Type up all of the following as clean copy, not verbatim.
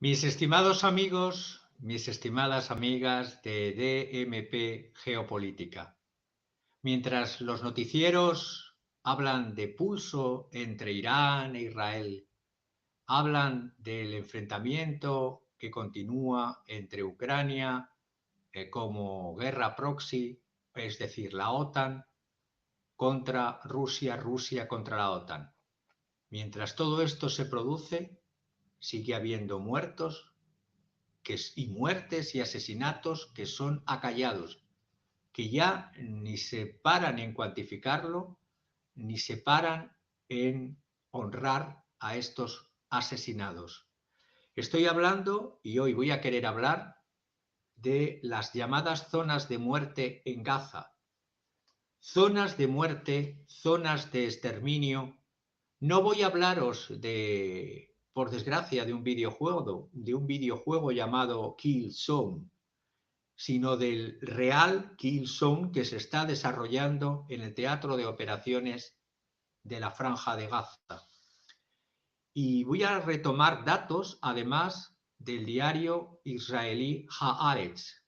Mis estimados amigos, mis estimadas amigas de DMP Geopolítica, mientras los noticieros hablan de pulso entre Irán e Israel, hablan del enfrentamiento que continúa entre Ucrania como guerra proxy, es decir, la OTAN contra Rusia, Rusia contra la OTAN. Mientras todo esto se produce, sigue habiendo muertos y muertes y asesinatos que son acallados, que ya ni se paran en cuantificarlo, ni se paran en honrar a estos asesinados. Estoy hablando, y hoy voy a querer hablar, de las llamadas zonas de muerte en Gaza. Zonas de muerte, zonas de exterminio. No voy a hablaros por desgracia, de un videojuego llamado Killzone, sino del real Killzone que se está desarrollando en el teatro de operaciones de la Franja de Gaza. Y voy a retomar datos, además, del diario israelí Haaretz,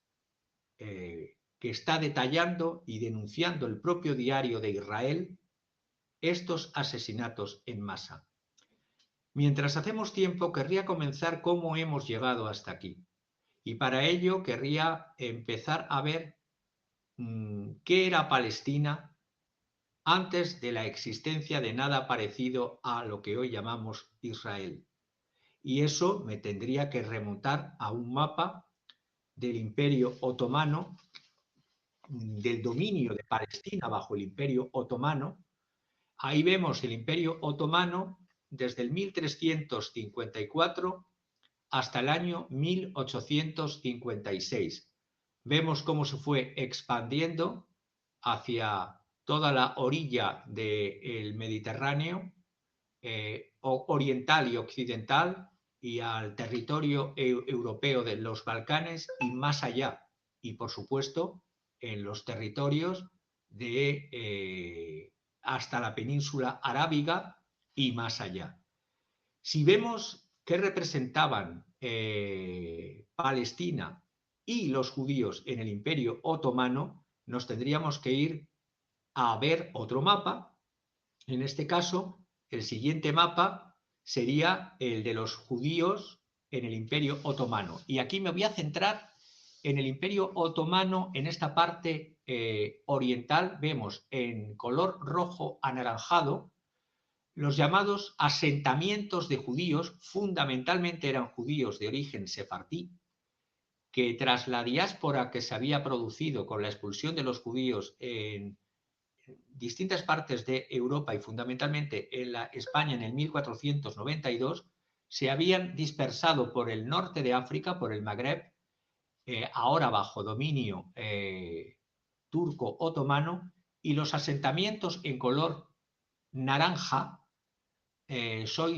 que está detallando y denunciando el propio diario de Israel estos asesinatos en masa. Mientras hacemos tiempo, querría comenzar cómo hemos llegado hasta aquí. Y para ello querría empezar a ver qué era Palestina antes de la existencia de nada parecido a lo que hoy llamamos Israel. Y eso me tendría que remontar a un mapa del Imperio Otomano, del dominio de Palestina bajo el Imperio Otomano. Ahí vemos el Imperio Otomano desde el 1354 hasta el año 1856. Vemos cómo se fue expandiendo hacia toda la orilla del Mediterráneo, oriental y occidental, y al territorio europeo de los Balcanes y más allá. Y por supuesto en los territorios hasta la península arábiga y más allá. Si vemos qué representaban Palestina y los judíos en el Imperio Otomano, nos tendríamos que ir a ver otro mapa. En este caso, el siguiente mapa sería el de los judíos en el Imperio Otomano. Y aquí me voy a centrar en el Imperio Otomano. En esta parte oriental vemos en color rojo anaranjado los llamados asentamientos de judíos. Fundamentalmente eran judíos de origen sefardí, que tras la diáspora que se había producido con la expulsión de los judíos en distintas partes de Europa y fundamentalmente en España en el 1492, se habían dispersado por el norte de África, por el Magreb, ahora bajo dominio turco-otomano, y los asentamientos en color naranja son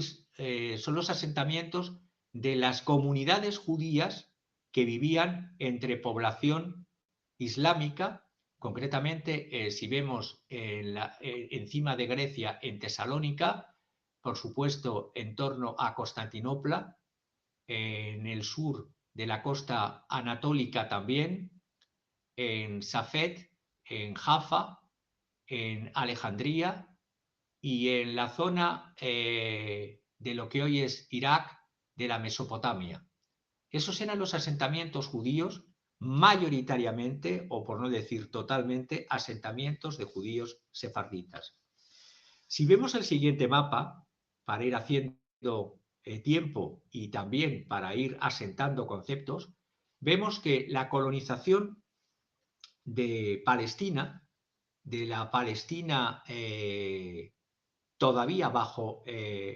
los asentamientos de las comunidades judías que vivían entre población islámica. Concretamente, si vemos encima de Grecia, en Tesalónica, por supuesto en torno a Constantinopla, en el sur de la costa anatólica también, en Safed, en Jaffa, en Alejandría y en la zona de lo que hoy es Irak, de la Mesopotamia. Esos eran los asentamientos judíos, mayoritariamente, o por no decir totalmente, asentamientos de judíos sefarditas. Si vemos el siguiente mapa, para ir haciendo tiempo y también para ir asentando conceptos, vemos que la colonización de Palestina, de la Palestina todavía bajo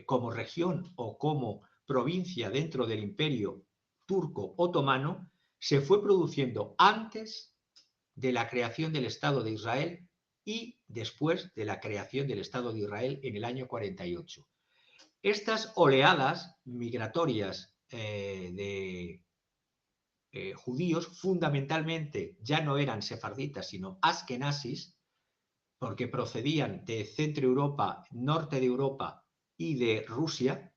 como región o como provincia dentro del Imperio turco-otomano, se fue produciendo antes de la creación del Estado de Israel y después de la creación del Estado de Israel en el año 48. Estas oleadas migratorias de judíos fundamentalmente ya no eran sefarditas, sino askenazis, porque procedían de Centro Europa, norte de Europa y de Rusia,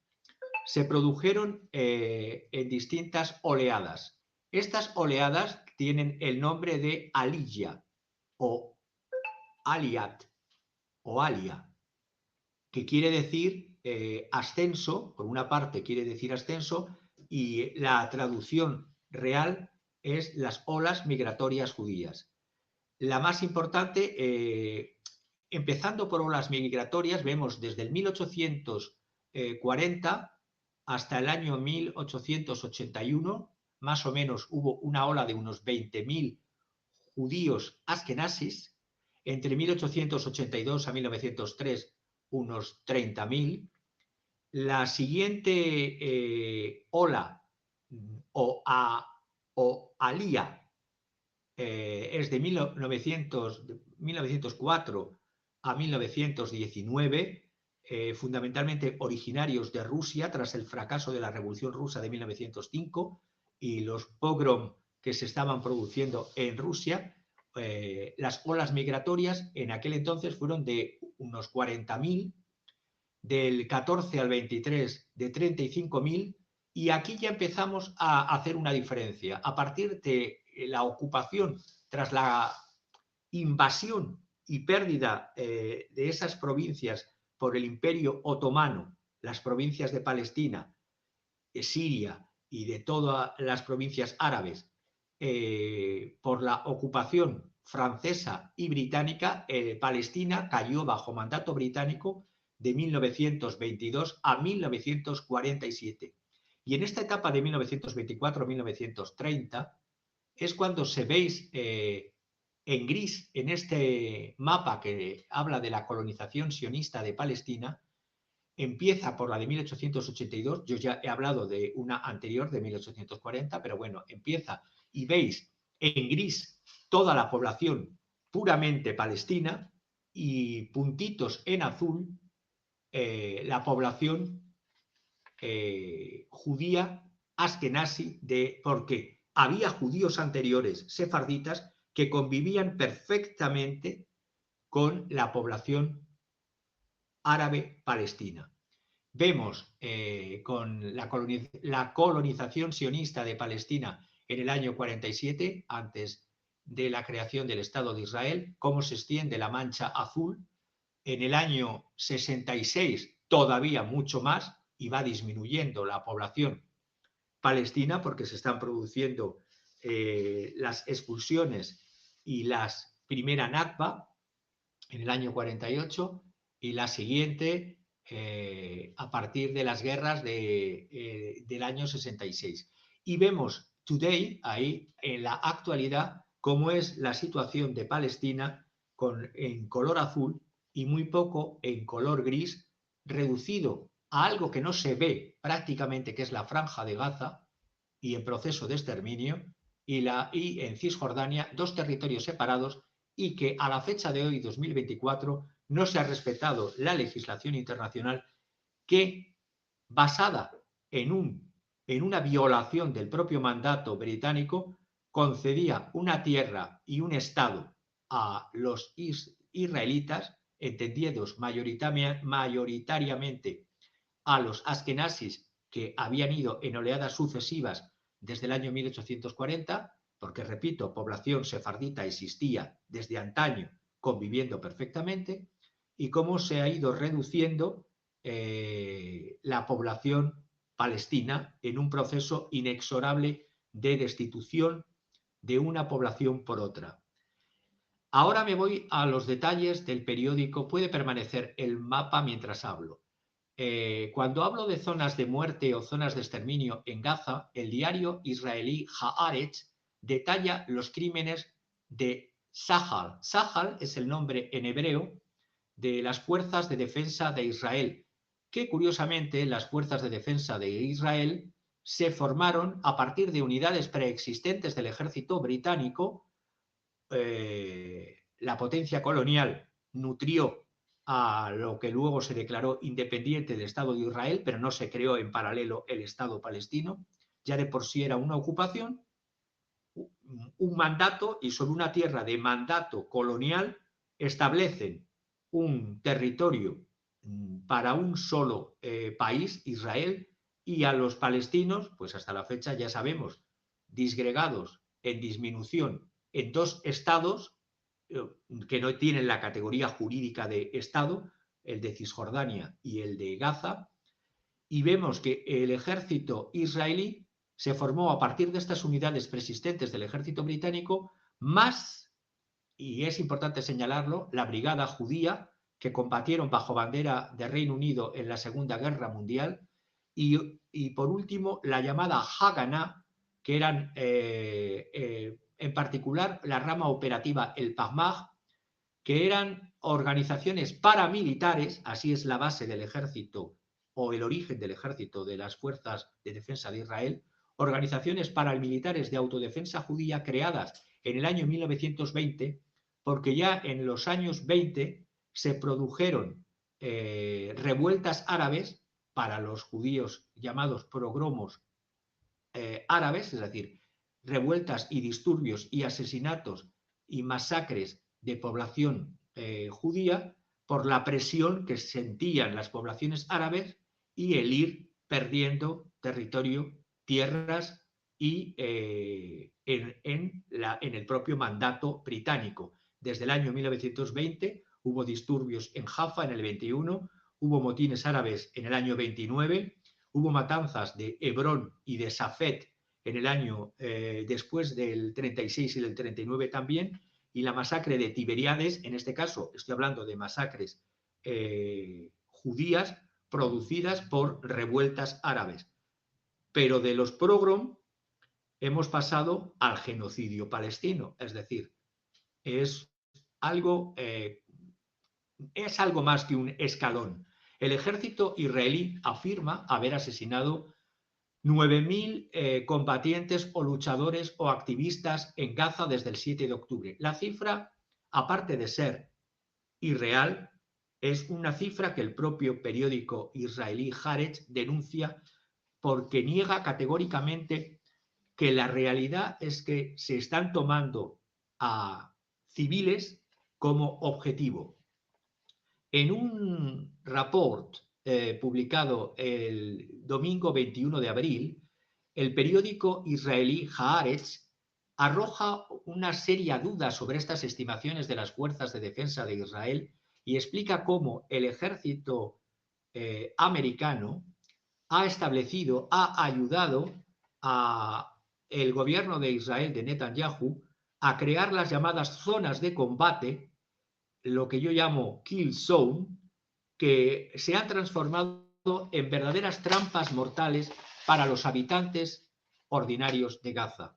se produjeron en distintas oleadas. Estas oleadas tienen el nombre de Aliyah o Aliyat o Alia, que quiere decir ascenso, por una parte quiere decir ascenso, y la traducción real es las olas migratorias judías. La más importante, empezando por olas migratorias, vemos desde el 1840 hasta el año 1881, más o menos hubo una ola de unos 20.000 judíos askenazis. Entre 1882 a 1903, unos 30.000. La siguiente ola o alía es de 1904 a 1919, fundamentalmente originarios de Rusia tras el fracaso de la Revolución Rusa de 1905 y los pogrom que se estaban produciendo en Rusia. Las olas migratorias en aquel entonces fueron de unos 40.000, del 14 al 23 de 35.000, y aquí ya empezamos a hacer una diferencia. A partir de la ocupación, tras la invasión y pérdida de esas provincias por el Imperio Otomano, las provincias de Palestina, Siria y de todas las provincias árabes, por la ocupación francesa y británica, Palestina cayó bajo mandato británico de 1922 a 1947. Y en esta etapa de 1924-1930 es cuando se veis en gris en este mapa que habla de la colonización sionista de Palestina. Empieza por la de 1882, yo ya he hablado de una anterior de 1840, pero bueno, empieza y veis en gris toda la población puramente palestina y puntitos en azul la población judía askenazi, porque había judíos anteriores sefarditas que convivían perfectamente con la población árabe palestina. Vemos con la colonización sionista de Palestina en el año 47, antes de la creación del Estado de Israel, cómo se extiende la mancha azul. En el año 66 todavía mucho más, y va disminuyendo la población palestina porque se están produciendo las expulsiones y las primera Nakba en el año 48 y la siguiente a partir de las guerras del año 66. Y vemos today, ahí en la actualidad, cómo es la situación de Palestina en color azul y muy poco en color gris, reducido a algo que no se ve prácticamente, que es la Franja de Gaza y en proceso de exterminio, y en Cisjordania, dos territorios separados, y que a la fecha de hoy, 2024, no se ha respetado la legislación internacional que, basada en una violación del propio mandato británico, concedía una tierra y un Estado a los israelitas, entendidos mayoritariamente a los askenazis que habían ido en oleadas sucesivas desde el año 1840, porque, repito, población sefardita existía desde antaño conviviendo perfectamente, y cómo se ha ido reduciendo la población palestina en un proceso inexorable de destitución de una población por otra. Ahora me voy a los detalles del periódico. Puede permanecer el mapa mientras hablo. Cuando hablo de zonas de muerte o zonas de exterminio en Gaza, el diario israelí Haaretz detalla los crímenes de Tzahal. Tzahal es el nombre en hebreo de las Fuerzas de Defensa de Israel, que curiosamente las Fuerzas de Defensa de Israel se formaron a partir de unidades preexistentes del ejército británico. La potencia colonial nutrió a lo que luego se declaró independiente del Estado de Israel, pero no se creó en paralelo el Estado palestino. Ya de por sí era una ocupación, un mandato, y sobre una tierra de mandato colonial establecen un territorio para un solo país, Israel, y a los palestinos, pues hasta la fecha ya sabemos, disgregados en disminución en dos estados que no tienen la categoría jurídica de estado, el de Cisjordania y el de Gaza, y vemos que el ejército israelí se formó a partir de estas unidades preexistentes del ejército británico, más, y es importante señalarlo, la brigada judía que combatieron bajo bandera de Reino Unido en la Segunda Guerra Mundial, y por último la llamada Haganah, que eran en particular la rama operativa, el Palmaj, que eran organizaciones paramilitares, así es la base del ejército o el origen del ejército de las fuerzas de defensa de Israel, organizaciones paramilitares de autodefensa judía creadas en el año 1920, porque ya en los años 20 se produjeron revueltas árabes para los judíos llamados pogromos árabes, es decir, revueltas y disturbios y asesinatos y masacres de población judía por la presión que sentían las poblaciones árabes y el ir perdiendo territorio, tierras y en el propio mandato británico. Desde el año 1920 hubo disturbios en Jaffa en el 21, hubo motines árabes en el año 29, hubo matanzas de Hebrón y de Safed en el año después del 36 y del 39 también, y la masacre de Tiberíades, en este caso estoy hablando de masacres judías producidas por revueltas árabes. Pero de los pogrom hemos pasado al genocidio palestino, es decir, es algo más que un escalón. El ejército israelí afirma haber asesinado 9.000 combatientes o luchadores o activistas en Gaza desde el 7 de octubre. La cifra, aparte de ser irreal, es una cifra que el propio periódico israelí Haaretz denuncia porque niega categóricamente que la realidad es que se están tomando a civiles como objetivo. En un report publicado el domingo 21 de abril, el periódico israelí Haaretz arroja una seria duda sobre estas estimaciones de las fuerzas de defensa de Israel y explica cómo el ejército americano ha establecido, ha ayudado a el gobierno de Israel de Netanyahu a crear las llamadas zonas de combate, lo que yo llamo kill zone, que se han transformado en verdaderas trampas mortales para los habitantes ordinarios de Gaza.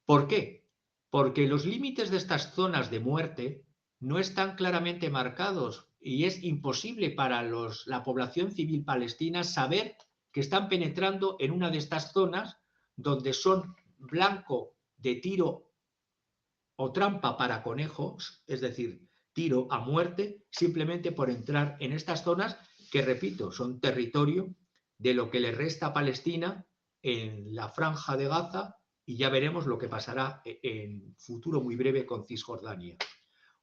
¿Por qué? Porque los límites de estas zonas de muerte no están claramente marcados y es imposible para la población civil palestina saber que están penetrando en una de estas zonas donde son blanco de tiro o trampa para conejos, es decir, tiro a muerte, simplemente por entrar en estas zonas que, repito, son territorio de lo que le resta a Palestina en la franja de Gaza, y ya veremos lo que pasará en futuro muy breve con Cisjordania.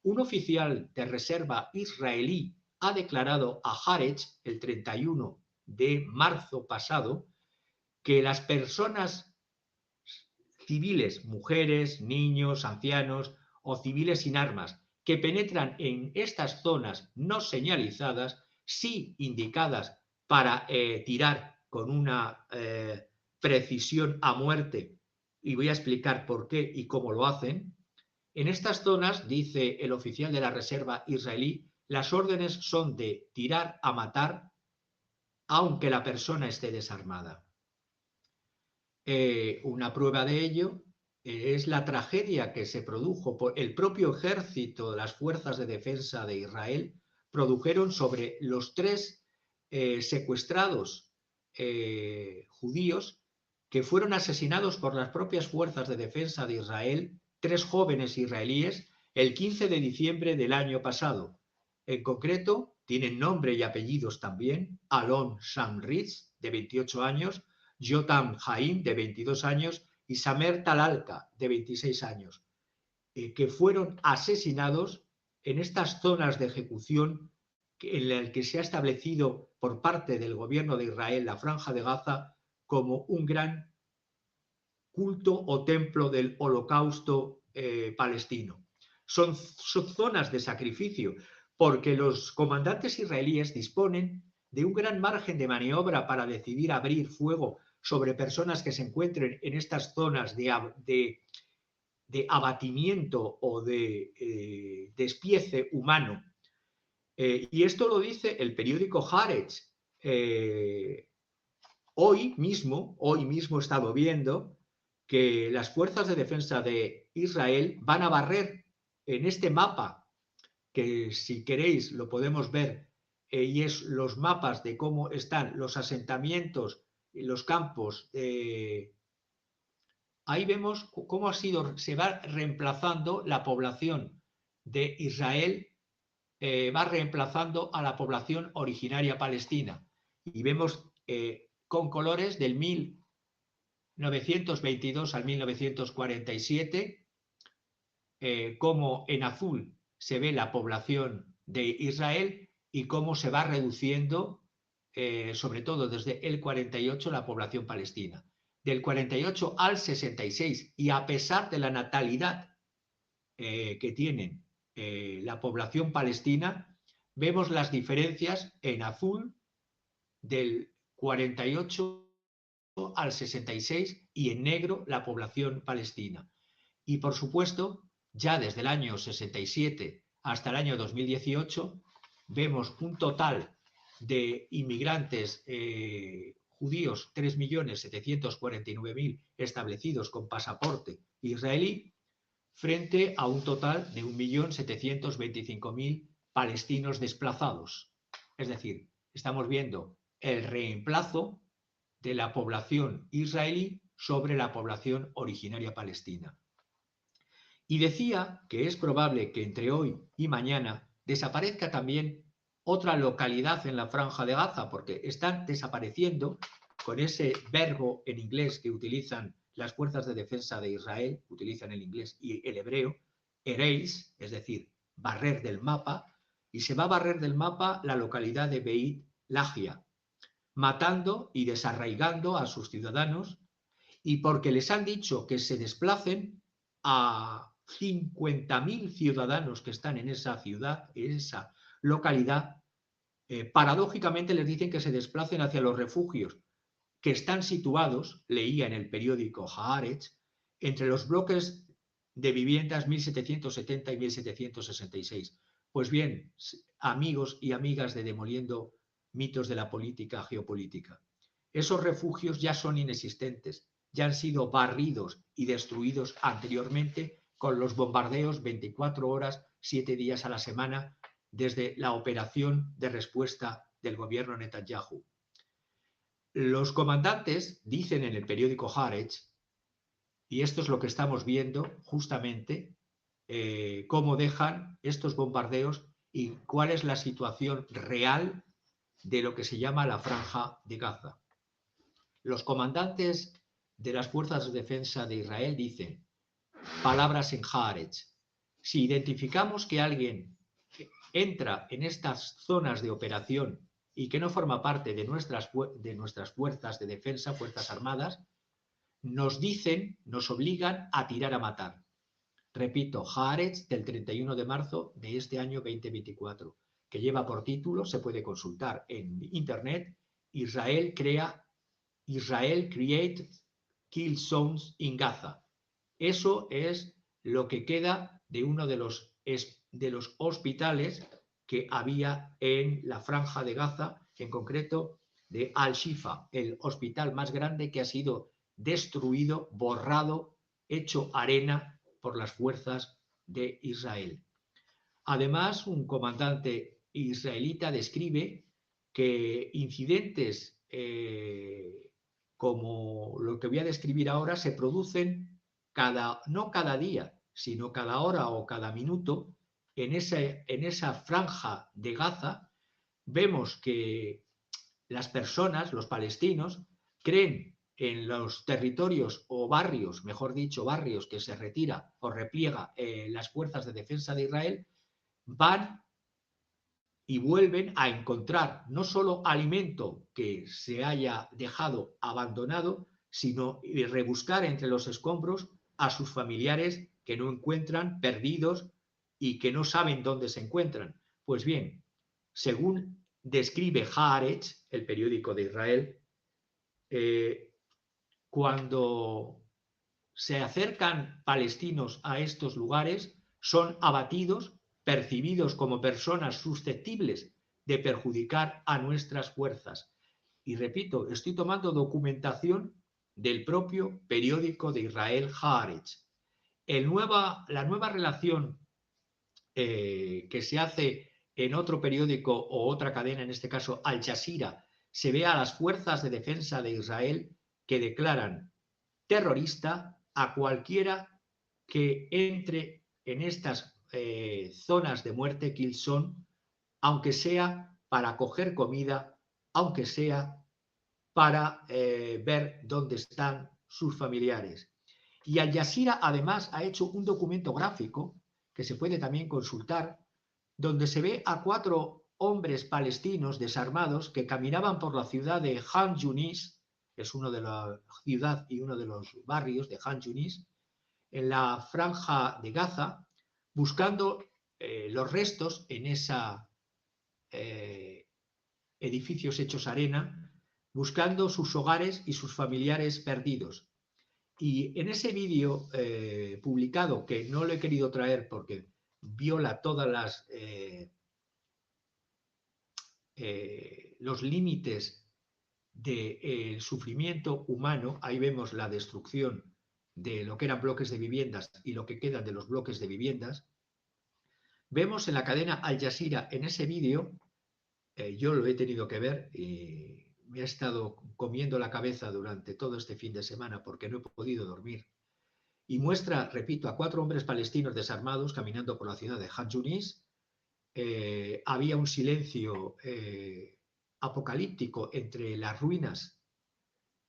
Un oficial de reserva israelí ha declarado a Haaretz el 31 de marzo pasado que las personas civiles, mujeres, niños, ancianos o civiles sin armas, que penetran en estas zonas no señalizadas, sí indicadas para tirar con una precisión a muerte, y voy a explicar por qué y cómo lo hacen. En estas zonas, dice el oficial de la reserva israelí, las órdenes son de tirar a matar aunque la persona esté desarmada. Una prueba de ello es la tragedia que se produjo por el propio ejército, las fuerzas de defensa de Israel, produjeron sobre los 3 secuestrados judíos que fueron asesinados por las propias fuerzas de defensa de Israel, 3 jóvenes israelíes, el 15 de diciembre del año pasado. En concreto, tienen nombre y apellidos también: Alon Shamritz, de 28 años, Yotam Haim, de 22 años, y Samer Talalka, de 26 años, que fueron asesinados en estas zonas de ejecución en el que se ha establecido por parte del gobierno de Israel la Franja de Gaza como un gran culto o templo del holocausto palestino. Son zonas de sacrificio porque los comandantes israelíes disponen de un gran margen de maniobra para decidir abrir fuego sobre personas que se encuentren en estas zonas de abatimiento o de despiece humano. Y esto lo dice el periódico Haaretz. Hoy mismo he estado viendo que las fuerzas de defensa de Israel van a barrer en este mapa, que si queréis lo podemos ver, y es los mapas de cómo están los asentamientos y los campos. Ahí vemos cómo se va reemplazando la población de Israel, va reemplazando a la población originaria palestina. Y vemos con colores del 1922 al 1947, cómo en azul se ve la población de Israel y cómo se va reduciendo, sobre todo desde el 48, la población palestina. Del 48 al 66, y a pesar de la natalidad que tienen la población palestina, vemos las diferencias en azul del 48 al 66 y en negro la población palestina. Y por supuesto, ya desde el año 67 hasta el año 2018, vemos un total de inmigrantes judíos, 3.749.000 establecidos con pasaporte israelí, frente a un total de 1.725.000 palestinos desplazados. Es decir, estamos viendo el reemplazo de la población israelí sobre la población originaria palestina. Y decía que es probable que entre hoy y mañana desaparezca también otra localidad en la Franja de Gaza, porque están desapareciendo, con ese verbo en inglés que utilizan las fuerzas de defensa de Israel, utilizan el inglés y el hebreo, erase, es decir, barrer del mapa, y se va a barrer del mapa la localidad de Beit Lahia, matando y desarraigando a sus ciudadanos, y porque les han dicho que se desplacen a 50.000 ciudadanos que están en esa ciudad, en esa localidad, paradójicamente les dicen que se desplacen hacia los refugios que están situados, leía en el periódico Haaretz, entre los bloques de viviendas 1770 y 1766. Pues bien, amigos y amigas de Demoliendo Mitos de la Política Geopolítica, esos refugios ya son inexistentes, ya han sido barridos y destruidos anteriormente con los bombardeos 24 horas, 7 días a la semana, desde la operación de respuesta del gobierno Netanyahu. Los comandantes dicen en el periódico Haaretz, y esto es lo que estamos viendo justamente, cómo dejan estos bombardeos y cuál es la situación real de lo que se llama la Franja de Gaza. Los comandantes de las fuerzas de defensa de Israel dicen, palabras en Haaretz, si identificamos que alguien entra en estas zonas de operación y que no forma parte de nuestras fuerzas de defensa, fuerzas armadas, nos dicen, nos obligan a tirar a matar. Repito, Haaretz del 31 de marzo de este año 2024, que lleva por título, se puede consultar en internet, Israel create kill zones in Gaza. Eso es lo que queda de uno de los hospitales que había en la Franja de Gaza, en concreto de Al-Shifa, el hospital más grande que ha sido destruido, borrado, hecho arena por las fuerzas de Israel. Además, un comandante israelita describe que incidentes como lo que voy a describir ahora se producen no cada día, sino cada hora o cada minuto. En esa franja de Gaza vemos que las personas, los palestinos, creen en los territorios o barrios, mejor dicho, barrios que se retira o repliega las fuerzas de defensa de Israel, van y vuelven a encontrar no solo alimento que se haya dejado abandonado, sino rebuscar entre los escombros a sus familiares que no encuentran, perdidos y que no saben dónde se encuentran. Pues bien, según describe Haaretz, el periódico de Israel, cuando se acercan palestinos a estos lugares, son abatidos, percibidos como personas susceptibles de perjudicar a nuestras fuerzas. Y repito, estoy tomando documentación del propio periódico de Israel, Haaretz. La nueva relación que se hace en otro periódico o otra cadena, en este caso Al Jazeera, se ve a las fuerzas de defensa de Israel que declaran terrorista a cualquiera que entre en estas zonas de muerte, kill zone, aunque sea para coger comida, aunque sea para ver dónde están sus familiares. Y Al Jazeera además ha hecho un documento gráfico que se puede también consultar, donde se ve a 4 hombres palestinos desarmados que caminaban por la ciudad de Han Yunis, es uno de la ciudad y uno de los barrios de Han Yunis, en la franja de Gaza, buscando los restos en esa edificios hechos arena, buscando sus hogares y sus familiares perdidos. Y en ese vídeo publicado, que no lo he querido traer porque viola todas los límites del sufrimiento humano, ahí vemos la destrucción de lo que eran bloques de viviendas y lo que quedan de los bloques de viviendas. Vemos en la cadena Al Jazeera, en ese vídeo, yo lo he tenido que ver y me ha estado comiendo la cabeza durante todo este fin de semana porque no he podido dormir. Y muestra, repito, a 4 hombres palestinos desarmados caminando por la ciudad de Han Yunis. Había un silencio apocalíptico entre las ruinas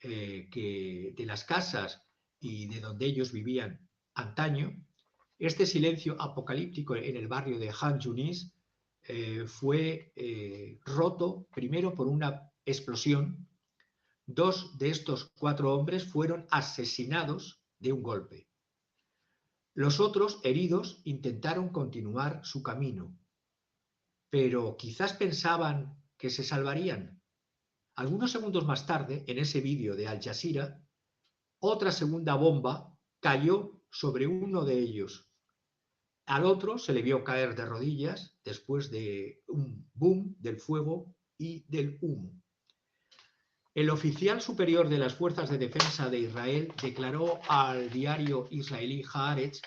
de las casas y de donde ellos vivían antaño. Este silencio apocalíptico en el barrio de Han Yunis fue roto primero por una explosión. 2 de estos 4 hombres fueron asesinados de un golpe. Los otros, heridos, intentaron continuar su camino, pero quizás pensaban que se salvarían. Algunos segundos más tarde, en ese vídeo de Al Jazeera, otra segunda bomba cayó sobre uno de ellos. Al otro se le vio caer de rodillas después de un boom del fuego y del humo. El oficial superior de las Fuerzas de Defensa de Israel declaró al diario israelí Haaretz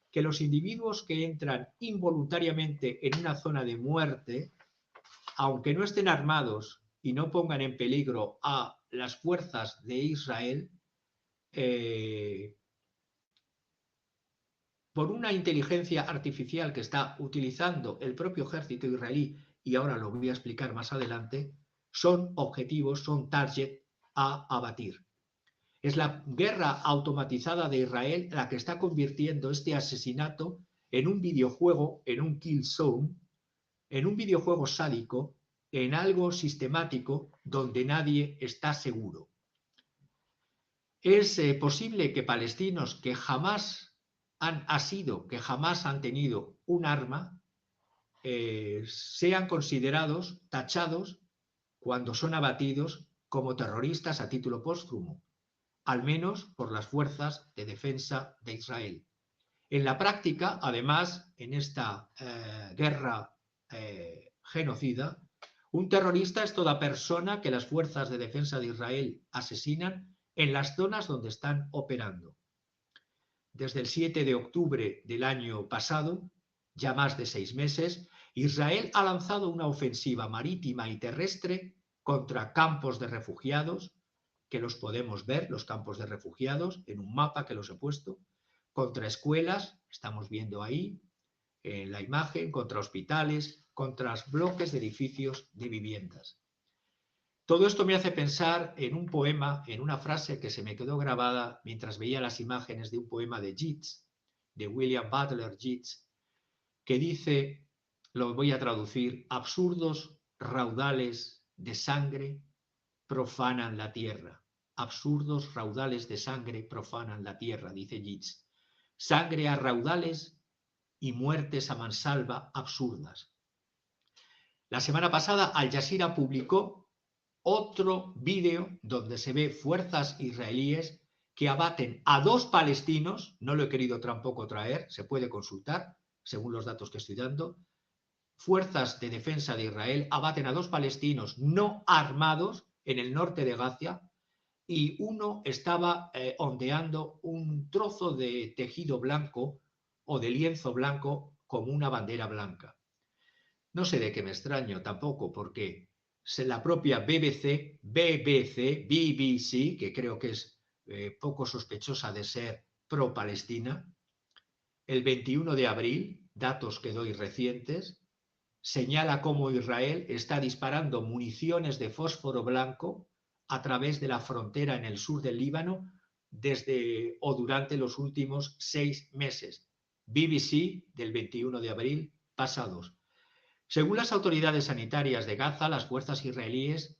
que los individuos que entran involuntariamente en una zona de muerte, aunque no estén armados y no pongan en peligro a las fuerzas de Israel, por una inteligencia artificial que está utilizando el propio ejército israelí, y ahora lo voy a explicar más adelante, son objetivos, son target a abatir. Es la guerra automatizada de Israel la que está convirtiendo este asesinato en un videojuego, en un kill zone, en un videojuego sádico, en algo sistemático donde nadie está seguro. Es posible que palestinos que jamás han asido, que jamás han tenido un arma, sean considerados, tachados, cuando son abatidos como terroristas a título póstumo, al menos por las fuerzas de defensa de Israel. En la práctica, además, en esta guerra genocida, un terrorista es toda persona que las fuerzas de defensa de Israel asesinan en las zonas donde están operando. Desde el 7 de octubre del año pasado, ya más de 6 meses, Israel ha lanzado una ofensiva marítima y terrestre contra campos de refugiados, que los podemos ver, los campos de refugiados, en un mapa que los he puesto, contra escuelas, estamos viendo ahí en la imagen, contra hospitales, contra bloques de edificios de viviendas. Todo esto me hace pensar en un poema, en una frase que se me quedó grabada mientras veía las imágenes de un poema de Yeats, de William Butler Yeats, que dice: lo voy a traducir, absurdos raudales de sangre profanan la tierra. Absurdos raudales de sangre profanan la tierra, dice Yeats. Sangre a raudales y muertes a mansalva absurdas. La semana pasada Al Jazeera publicó otro vídeo donde se ve fuerzas israelíes que abaten a 2 palestinos, no lo he querido tampoco traer, se puede consultar según los datos que estoy dando. Fuerzas de defensa de Israel abaten a 2 palestinos no armados en el norte de Gaza y uno estaba ondeando un trozo de tejido blanco o de lienzo blanco como una bandera blanca. No sé de qué me extraño tampoco, porque la propia BBC, que creo que es poco sospechosa de ser pro-Palestina, el 21 de abril, datos que doy recientes, señala cómo Israel está disparando municiones de fósforo blanco a través de la frontera en el sur del Líbano desde o durante los últimos 6 meses. BBC del 21 de abril pasados. Según las autoridades sanitarias de Gaza, las fuerzas israelíes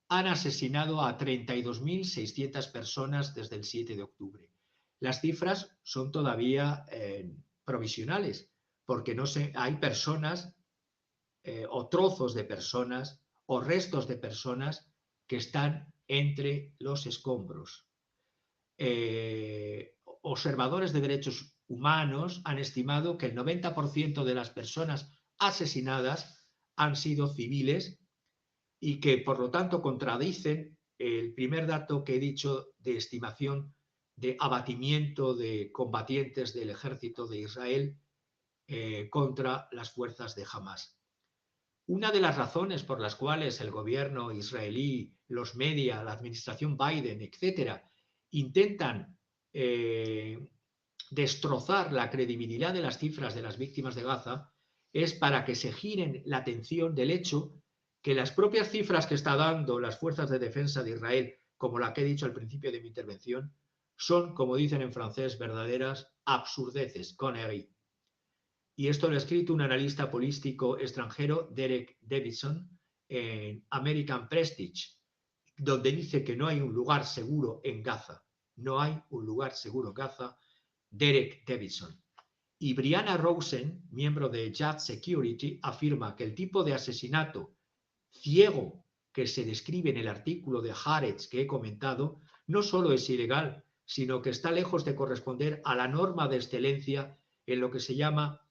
han asesinado a 32.600 personas desde el 7 de octubre. Las cifras son todavía provisionales, porque no sé, hay personas o trozos de personas o restos de personas que están entre los escombros. Observadores de derechos humanos han estimado que el 90% de las personas asesinadas han sido civiles y que por lo tanto contradicen el primer dato que he dicho de estimación de abatimiento de combatientes del ejército de Israel contra las fuerzas de Hamás. Una de las razones por las cuales el gobierno israelí, los media, la administración Biden, etcétera, intentan destrozar la credibilidad de las cifras de las víctimas de Gaza es para que se giren la atención del hecho que las propias cifras que está dando las fuerzas de defensa de Israel, como la que he dicho al principio de mi intervención, son, como dicen en francés, verdaderas absurdeces, conneries. Y esto lo ha escrito un analista político extranjero, Derek Davidson, en American Prestige, donde dice que no hay un lugar seguro en Gaza. No hay un lugar seguro en Gaza, Derek Davidson. Y Brianna Rosen, miembro de Judge Security, afirma que el tipo de asesinato ciego que se describe en el artículo de Haaretz que he comentado no solo es ilegal, sino que está lejos de corresponder a la norma de excelencia en lo que se llama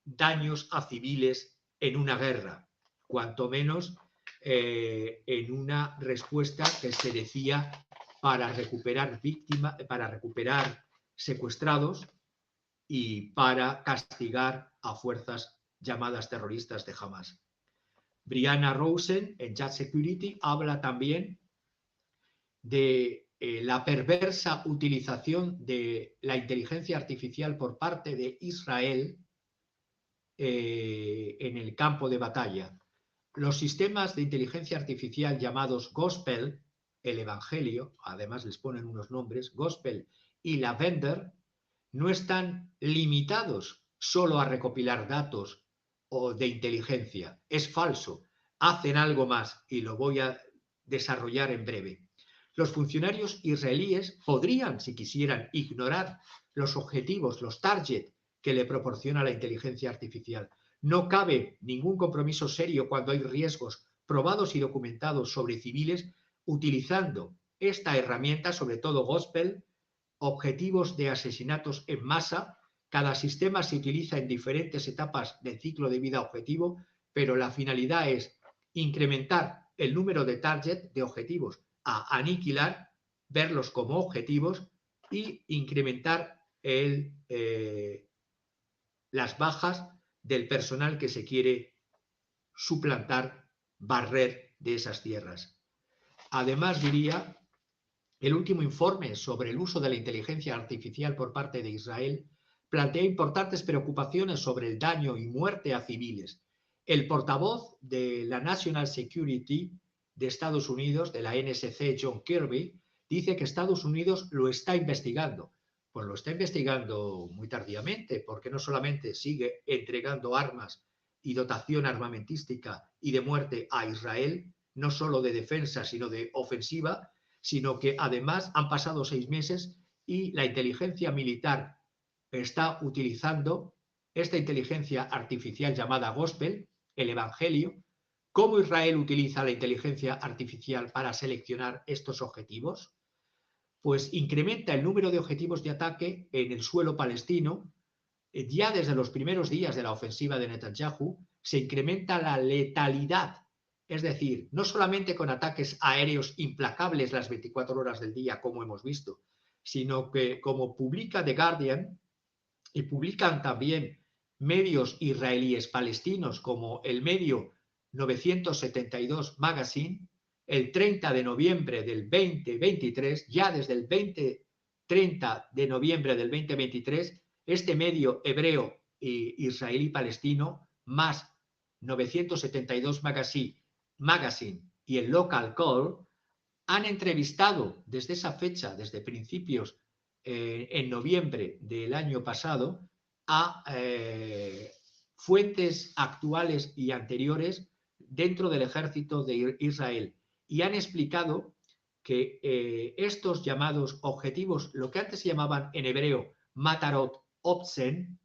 daños a civiles en una guerra, cuanto menos en una respuesta que se decía para recuperar víctimas, para recuperar secuestrados y para castigar a fuerzas llamadas terroristas de Hamás. Brianna Rosen, en Just Security, habla también de la perversa utilización de la inteligencia artificial por parte de Israel en el campo de batalla. Los sistemas de inteligencia artificial llamados Gospel, el Evangelio, además les ponen unos nombres, Gospel y Lavender, no están limitados solo a recopilar datos o de inteligencia. Es falso. Hacen algo más y lo voy a desarrollar en breve. Los funcionarios israelíes podrían, si quisieran, ignorar los objetivos, los targets que le proporciona la inteligencia artificial. No cabe ningún compromiso serio cuando hay riesgos probados y documentados sobre civiles utilizando esta herramienta, sobre todo Gospel, objetivos de asesinatos en masa. Cada sistema se utiliza en diferentes etapas del ciclo de vida objetivo, pero la finalidad es incrementar el número de target, de objetivos a aniquilar, verlos como objetivos y incrementar las bajas del personal que se quiere suplantar, barrer de esas tierras. Además, diría, el último informe sobre el uso de la inteligencia artificial por parte de Israel plantea importantes preocupaciones sobre el daño y muerte a civiles. El portavoz de la National Security de Estados Unidos, de la NSC, John Kirby, dice que Estados Unidos lo está investigando. Pues lo está investigando muy tardíamente, porque no solamente sigue entregando armas y dotación armamentística y de muerte a Israel, no solo de defensa, sino de ofensiva, sino que además han pasado 6 meses y la inteligencia militar está utilizando esta inteligencia artificial llamada Gospel, el Evangelio. ¿Cómo Israel utiliza la inteligencia artificial para seleccionar estos objetivos? Pues incrementa el número de objetivos de ataque en el suelo palestino. Ya desde los primeros días de la ofensiva de Netanyahu se incrementa la letalidad, es decir, no solamente con ataques aéreos implacables las 24 horas del día, como hemos visto, sino que, como publica The Guardian, y publican también medios israelíes palestinos como el medio 972 Magazine, el 30 de noviembre del 2023, ya desde el 30 de noviembre del 2023, este medio hebreo e israelí palestino, más 972 Magazine y el Local Call, han entrevistado desde esa fecha, desde principios en noviembre del año pasado, a fuentes actuales y anteriores dentro del ejército de Israel y han explicado que estos llamados objetivos, lo que antes se llamaban en hebreo Matarot Otzen,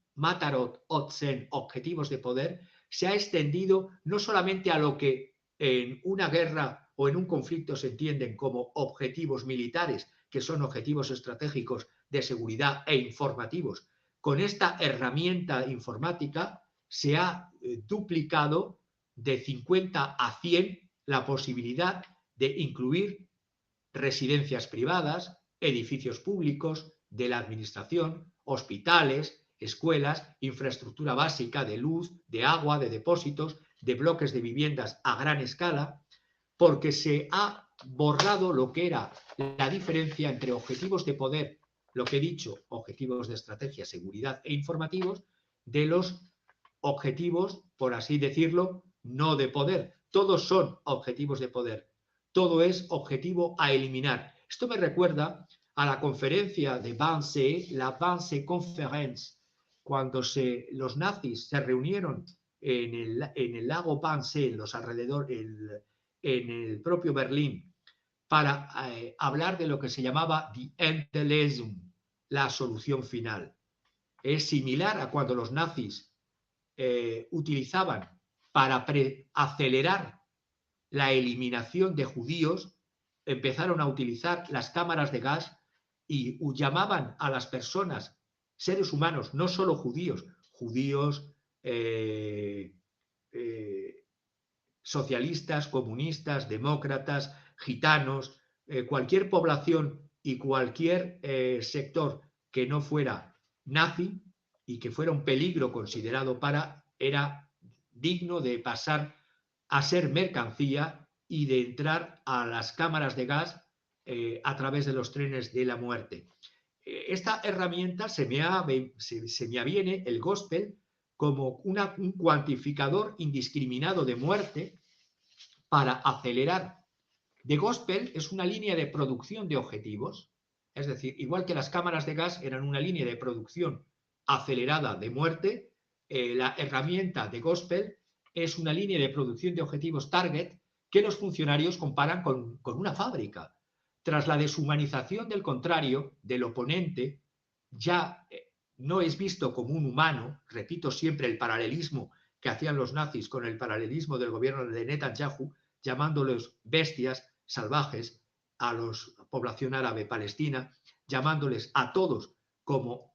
objetivos de poder, se ha extendido no solamente a lo que en una guerra o en un conflicto se entienden como objetivos militares, que son objetivos estratégicos de seguridad e informativos. Con esta herramienta informática se ha duplicado de 50 a 100 la posibilidad de incluir residencias privadas, edificios públicos de la administración, hospitales, escuelas, infraestructura básica de luz, de agua, de depósitos, de bloques de viviendas a gran escala, porque se ha borrado lo que era la diferencia entre objetivos de poder, lo que he dicho, objetivos de estrategia, seguridad e informativos, de los objetivos, por así decirlo, no de poder. Todos son objetivos de poder. Todo es objetivo a eliminar. Esto me recuerda a la conferencia de Wannsee, la Wannsee Conference, cuando los nazis se reunieron en el lago Wannsee, en los alrededores, en el propio Berlín, para hablar de lo que se llamaba die Endlösung, la solución final. Es similar a cuando los nazis utilizaban para acelerar la eliminación de judíos, empezaron a utilizar las cámaras de gas y llamaban a las personas, seres humanos, no solo judíos, socialistas, comunistas, demócratas, gitanos, cualquier población y cualquier sector que no fuera nazi y que fuera un peligro considerado era digno de pasar a ser mercancía y de entrar a las cámaras de gas a través de los trenes de la muerte. Esta herramienta se me aviene el Gospel como un cuantificador indiscriminado de muerte para acelerar. The Gospel es una línea de producción de objetivos, es decir, igual que las cámaras de gas eran una línea de producción acelerada de muerte, la herramienta de Gospel es una línea de producción de objetivos target que los funcionarios comparan con una fábrica. Tras la deshumanización del contrario, del oponente, ya no es visto como un humano, repito siempre el paralelismo que hacían los nazis con el paralelismo del gobierno de Netanyahu, llamándolos bestias salvajes a la población árabe palestina, llamándoles a todos como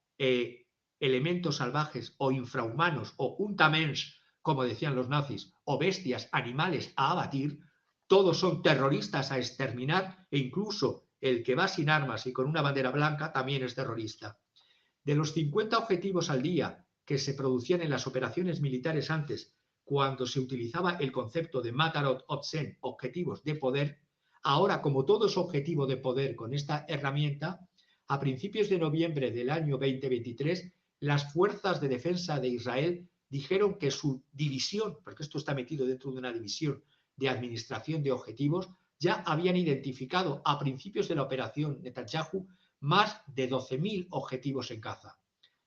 elementos salvajes o infrahumanos o untermensch, como decían los nazis, o bestias, animales a abatir. Todos son terroristas a exterminar e incluso el que va sin armas y con una bandera blanca también es terrorista. De los 50 objetivos al día que se producían en las operaciones militares antes, cuando se utilizaba el concepto de Matarot Otzen, objetivos de poder, ahora como todo es objetivo de poder con esta herramienta, a principios de noviembre del año 2023, las fuerzas de defensa de Israel dijeron que su división, porque esto está metido dentro de una división de administración de objetivos, ya habían identificado a principios de la operación Netanyahu más de 12.000 objetivos en Gaza.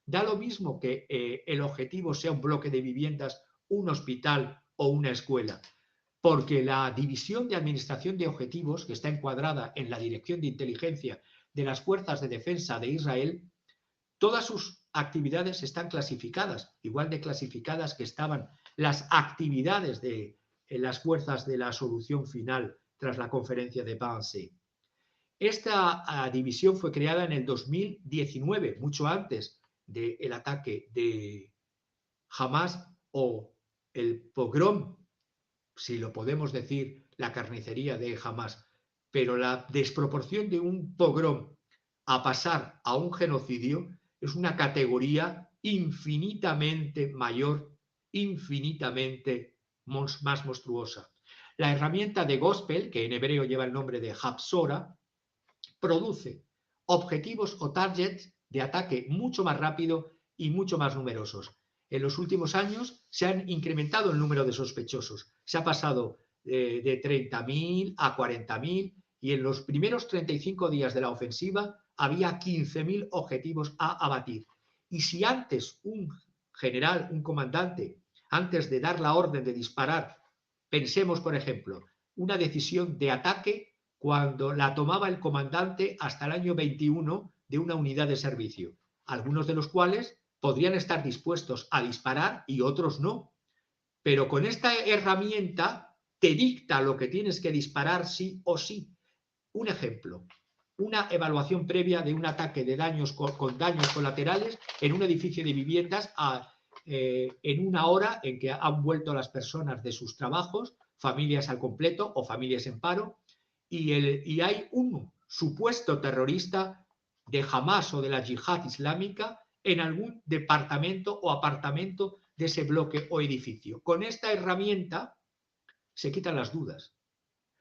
Da lo mismo que el objetivo sea un bloque de viviendas un hospital o una escuela. Porque la división de administración de objetivos, que está encuadrada en la Dirección de Inteligencia de las Fuerzas de Defensa de Israel, todas sus actividades están clasificadas, igual de clasificadas que estaban las actividades de las fuerzas de la solución final tras la conferencia de Wannsee. Esta división fue creada en el 2019, mucho antes del ataque de Hamas o el pogrom, si lo podemos decir, la carnicería de Hamas. Pero la desproporción de un pogrom a pasar a un genocidio es una categoría infinitamente mayor, infinitamente más monstruosa. La herramienta de Gospel, que en hebreo lleva el nombre de Hapsora, produce objetivos o targets de ataque mucho más rápido y mucho más numerosos. En los últimos años se han incrementado el número de sospechosos. Se ha pasado de 30.000 a 40.000 y en los primeros 35 días de la ofensiva había 15.000 objetivos a abatir. Y si antes un general, un comandante, antes de dar la orden de disparar, pensemos, por ejemplo, una decisión de ataque cuando la tomaba el comandante hasta el año 21 de una unidad de servicio, algunos de los cuales podrían estar dispuestos a disparar y otros no. Pero con esta herramienta te dicta lo que tienes que disparar sí o sí. Un ejemplo, una evaluación previa de un ataque de daños con daños colaterales en un edificio de viviendas en una hora en que han vuelto las personas de sus trabajos, familias al completo o familias en paro, y hay un supuesto terrorista de Hamas o de la yihad islámica en algún departamento o apartamento de ese bloque o edificio. Con esta herramienta se quitan las dudas.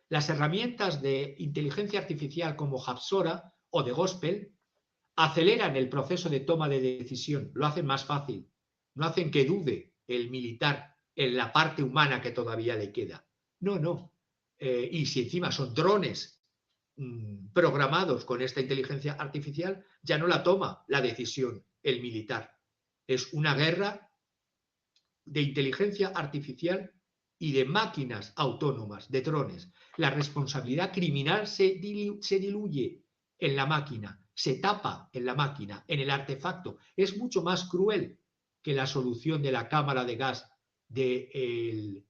Las herramientas de inteligencia artificial como Hapsora o de Gospel aceleran el proceso de toma de decisión, lo hacen más fácil, no hacen que dude el militar en la parte humana que todavía le queda. No. Y si encima son drones programados con esta inteligencia artificial, ya no la toma la decisión el militar. Es una guerra de inteligencia artificial y de máquinas autónomas, de drones. La responsabilidad criminal se diluye en la máquina, se tapa en la máquina, en el artefacto. Es mucho más cruel que la solución de la cámara de gas de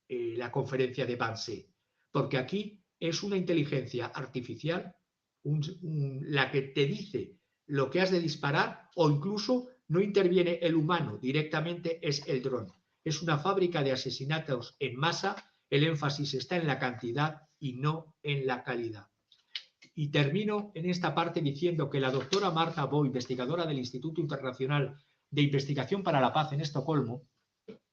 la conferencia de Wannsee, porque aquí es una inteligencia artificial la que te dice lo que has de disparar, o incluso no interviene el humano, directamente es el dron. Es una fábrica de asesinatos en masa, el énfasis está en la cantidad y no en la calidad. Y termino en esta parte diciendo que la doctora Martha Boy, investigadora del Instituto Internacional de Investigación para la Paz en Estocolmo,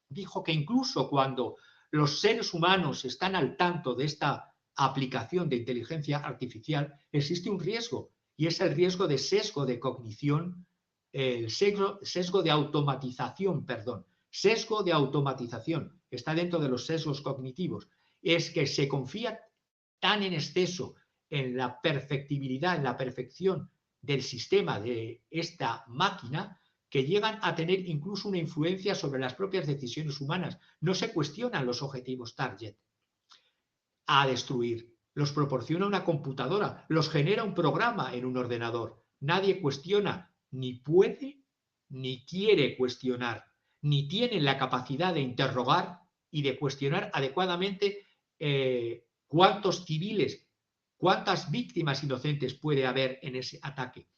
dijo que incluso cuando los seres humanos están al tanto de esta aplicación de inteligencia artificial, existe un riesgo, y es el riesgo de sesgo de cognición, sesgo de automatización, sesgo de automatización, está dentro de los sesgos cognitivos, es que se confía tan en exceso en la perfectibilidad, en la perfección del sistema de esta máquina, que llegan a tener incluso una influencia sobre las propias decisiones humanas. No se cuestionan los objetivos target a destruir. Los proporciona una computadora, los genera un programa en un ordenador. Nadie cuestiona, ni puede, ni quiere cuestionar, ni tiene la capacidad de interrogar y de cuestionar adecuadamente cuántos civiles, cuántas víctimas inocentes puede haber en ese ataque.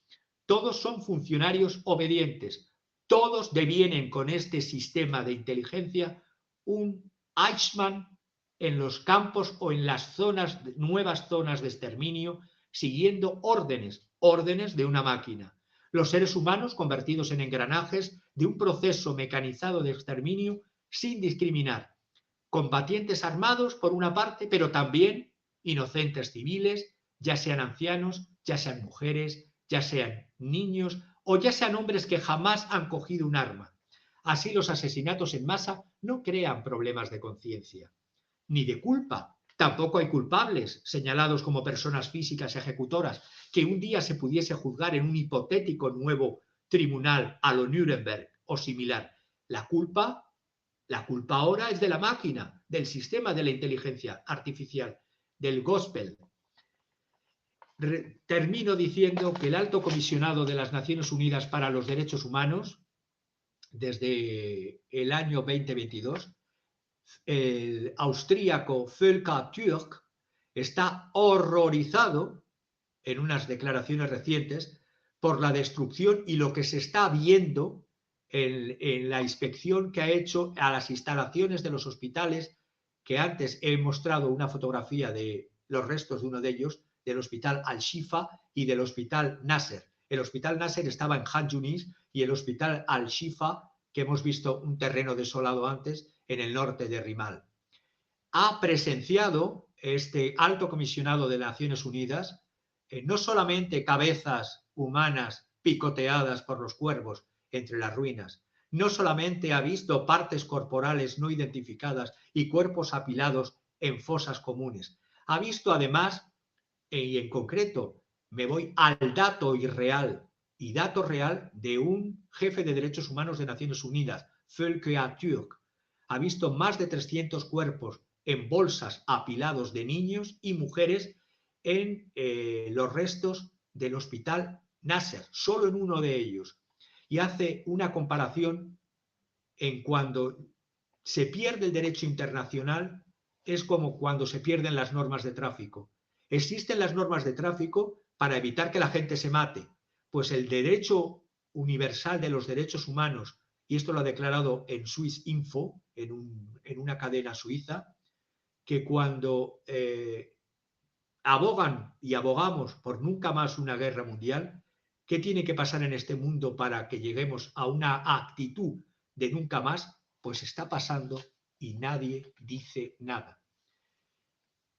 Todos son funcionarios obedientes. Todos devienen con este sistema de inteligencia un Eichmann en los campos o en las zonas, nuevas zonas de exterminio, siguiendo órdenes de una máquina. Los seres humanos convertidos en engranajes de un proceso mecanizado de exterminio sin discriminar. Combatientes armados por una parte, pero también inocentes civiles, ya sean ancianos, ya sean mujeres, ya sean niños o ya sean hombres que jamás han cogido un arma. Así los asesinatos en masa no crean problemas de conciencia, ni de culpa. Tampoco hay culpables señalados como personas físicas ejecutoras que un día se pudiese juzgar en un hipotético nuevo tribunal a lo Nuremberg o similar. La culpa La culpa ahora es de la máquina, del sistema de la inteligencia artificial, del gospel. Termino diciendo que el Alto Comisionado de las Naciones Unidas para los Derechos Humanos, desde el año 2022, el austríaco Volker Türk, está horrorizado en unas declaraciones recientes por la destrucción y lo que se está viendo en la inspección que ha hecho a las instalaciones de los hospitales, que antes he mostrado una fotografía de los restos de uno de ellos, del hospital Al-Shifa y del hospital Nasser. El hospital Nasser estaba en Han Yunis y el hospital Al-Shifa, que hemos visto un terreno desolado antes, en el norte de Rimal. Ha presenciado este alto comisionado de Naciones Unidas no solamente cabezas humanas picoteadas por los cuervos entre las ruinas, no solamente ha visto partes corporales no identificadas y cuerpos apilados en fosas comunes, ha visto además, y en concreto me voy al dato irreal y dato real de un jefe de derechos humanos de Naciones Unidas, Volker Türk, ha visto más de 300 cuerpos en bolsas apilados de niños y mujeres en los restos del hospital Nasser, solo en uno de ellos. Y hace una comparación en cuando se pierde el derecho internacional, es como cuando se pierden las normas de tráfico. Existen las normas de tráfico para evitar que la gente se mate, pues el derecho universal de los derechos humanos, y esto lo ha declarado en Swiss Info, en una cadena suiza, que cuando abogan y abogamos por nunca más una guerra mundial, ¿qué tiene que pasar en este mundo para que lleguemos a una actitud de nunca más? Pues está pasando y nadie dice nada.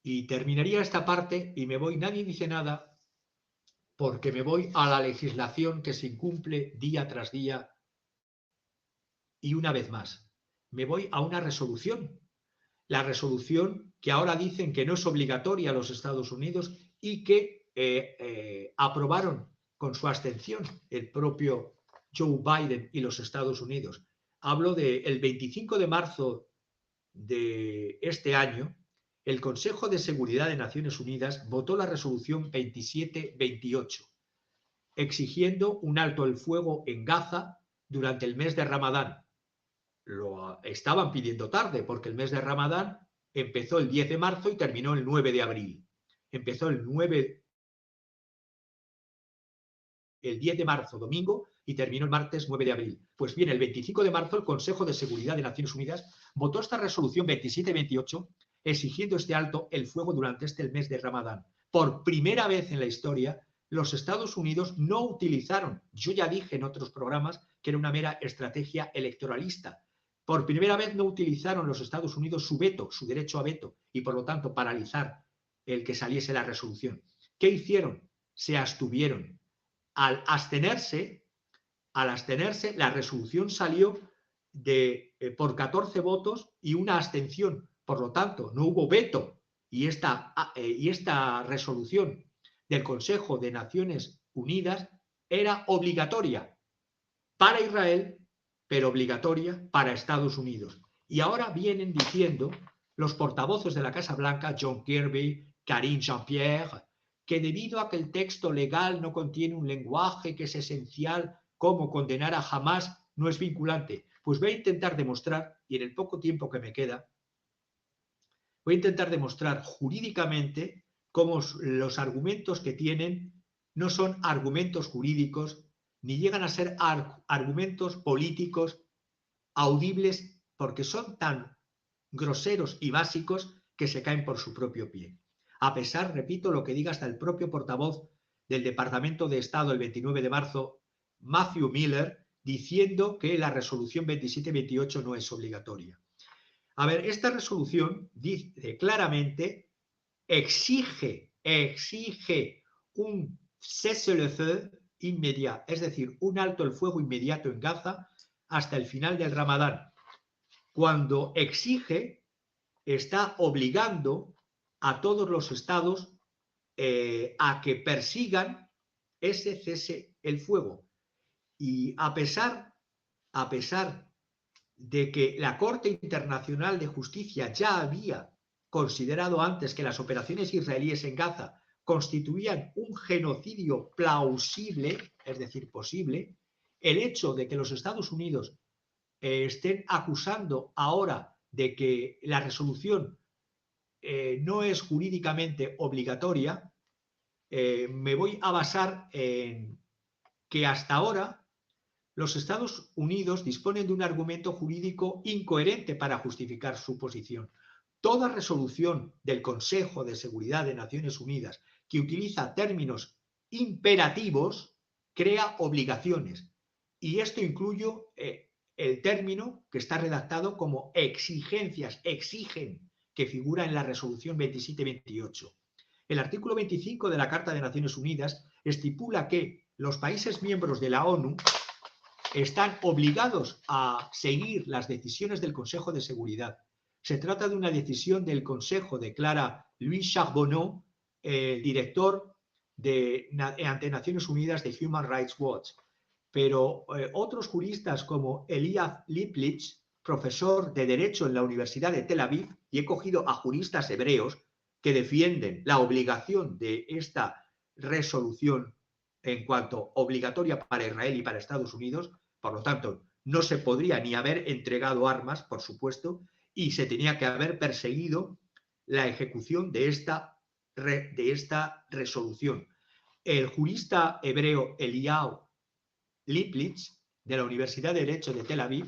Y terminaría esta parte y me voy, nadie dice nada, porque me voy a la legislación que se incumple día tras día y una vez más. Me voy a una resolución. La resolución que ahora dicen que no es obligatoria a los Estados Unidos y que aprobaron con su abstención el propio Joe Biden y los Estados Unidos. Hablo del 25 de marzo de este año, el Consejo de Seguridad de Naciones Unidas votó la resolución 2728, exigiendo un alto el fuego en Gaza durante el mes de Ramadán. Lo estaban pidiendo tarde porque el mes de Ramadán empezó el 10 de marzo y terminó el 9 de abril. Empezó el 10 de marzo, domingo, y terminó el martes 9 de abril. Pues bien, el 25 de marzo el Consejo de Seguridad de Naciones Unidas votó esta resolución 2728 exigiendo este alto el fuego durante el mes de Ramadán. Por primera vez en la historia, los Estados Unidos no utilizaron, yo ya dije en otros programas que era una mera estrategia electoralista. Por primera vez no utilizaron los Estados Unidos su veto, su derecho a veto, y por lo tanto paralizar el que saliese la resolución. ¿Qué hicieron? Se abstuvieron. Al abstenerse, la resolución salió por 14 votos y una abstención. Por lo tanto, no hubo veto y esta resolución del Consejo de Naciones Unidas era obligatoria para Israel, pero obligatoria para Estados Unidos. Y ahora vienen diciendo los portavoces de la Casa Blanca, John Kirby, Karine Jean-Pierre, que debido a que el texto legal no contiene un lenguaje que es esencial como condenar a Hamás, no es vinculante. Pues voy a intentar demostrar, y en el poco tiempo que me queda, voy a intentar demostrar jurídicamente cómo los argumentos que tienen no son argumentos jurídicos ni llegan a ser argumentos políticos audibles porque son tan groseros y básicos que se caen por su propio pie. A pesar, repito, lo que diga hasta el propio portavoz del Departamento de Estado el 29 de marzo, Matthew Miller, diciendo que la resolución 2728 no es obligatoria. A ver, esta resolución dice claramente, exige un cessez-le-feu inmediato, es decir, un alto el fuego inmediato en Gaza hasta el final del Ramadán. Cuando exige, está obligando a todos los estados a que persigan ese cese el fuego. Y a pesar de que la Corte Internacional de Justicia ya había considerado antes que las operaciones israelíes en Gaza constituían un genocidio plausible, es decir, posible, el hecho de que los Estados Unidos estén acusando ahora de que la resolución no es jurídicamente obligatoria, me voy a basar en que hasta ahora los Estados Unidos disponen de un argumento jurídico incoherente para justificar su posición. Toda resolución del Consejo de Seguridad de Naciones Unidas que utiliza términos imperativos crea obligaciones. Y esto incluye el término que está redactado como exigencias, exigen, que figura en la resolución 2728. El artículo 25 de la Carta de Naciones Unidas estipula que los países miembros de la ONU están obligados a seguir las decisiones del Consejo de Seguridad. Se trata de una decisión del Consejo, declara Louis Charbonneau, director ante Naciones Unidas de Human Rights Watch. Pero otros juristas como Eliyahu Liplich, profesor de Derecho en la Universidad de Tel Aviv, y he cogido a juristas hebreos que defienden la obligación de esta resolución en cuanto obligatoria para Israel y para Estados Unidos, por lo tanto, no se podría ni haber entregado armas, por supuesto, y se tenía que haber perseguido la ejecución de esta resolución. El jurista hebreo Eliyahu Liplich, de la Universidad de Derecho de Tel Aviv,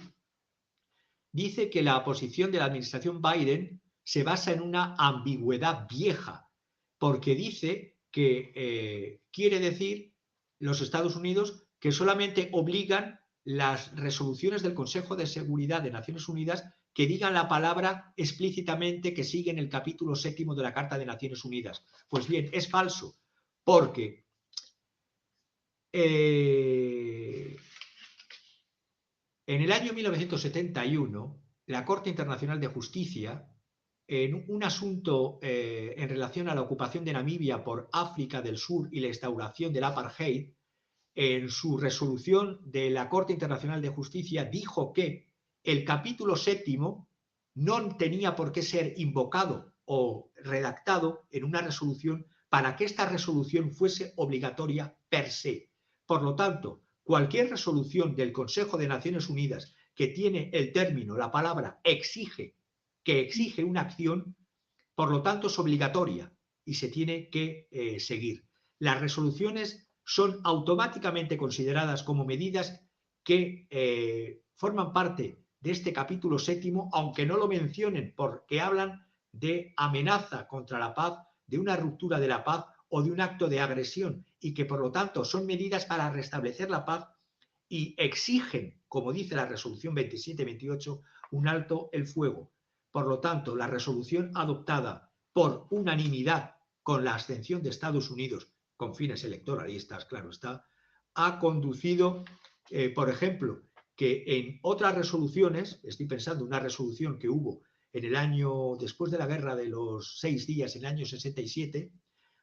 dice que la posición de la administración Biden se basa en una ambigüedad vieja, porque dice que quiere decir los Estados Unidos que solamente obligan las resoluciones del Consejo de Seguridad de Naciones Unidas que digan la palabra explícitamente que siguen el capítulo 7 de la Carta de Naciones Unidas. Pues bien, es falso, porque en el año 1971, la Corte Internacional de Justicia, en un asunto en relación a la ocupación de Namibia por África del Sur y la instauración del apartheid, en su resolución de la Corte Internacional de Justicia dijo que el capítulo 7 no tenía por qué ser invocado o redactado en una resolución para que esta resolución fuese obligatoria per se. Por lo tanto, cualquier resolución del Consejo de Naciones Unidas que tiene el término, la palabra exige, que exige una acción, por lo tanto es obligatoria y se tiene que seguir. Las resoluciones son automáticamente consideradas como medidas que forman parte de este capítulo 7, aunque no lo mencionen, porque hablan de amenaza contra la paz, de una ruptura de la paz o de un acto de agresión, y que por lo tanto son medidas para restablecer la paz y exigen, como dice la resolución 2728, un alto el fuego. Por lo tanto, la resolución adoptada por unanimidad con la abstención de Estados Unidos, con fines electoralistas, claro está, ha conducido, por ejemplo, que en otras resoluciones, estoy pensando en una resolución que hubo en el año, después de la guerra de los 6 días, en el año 67,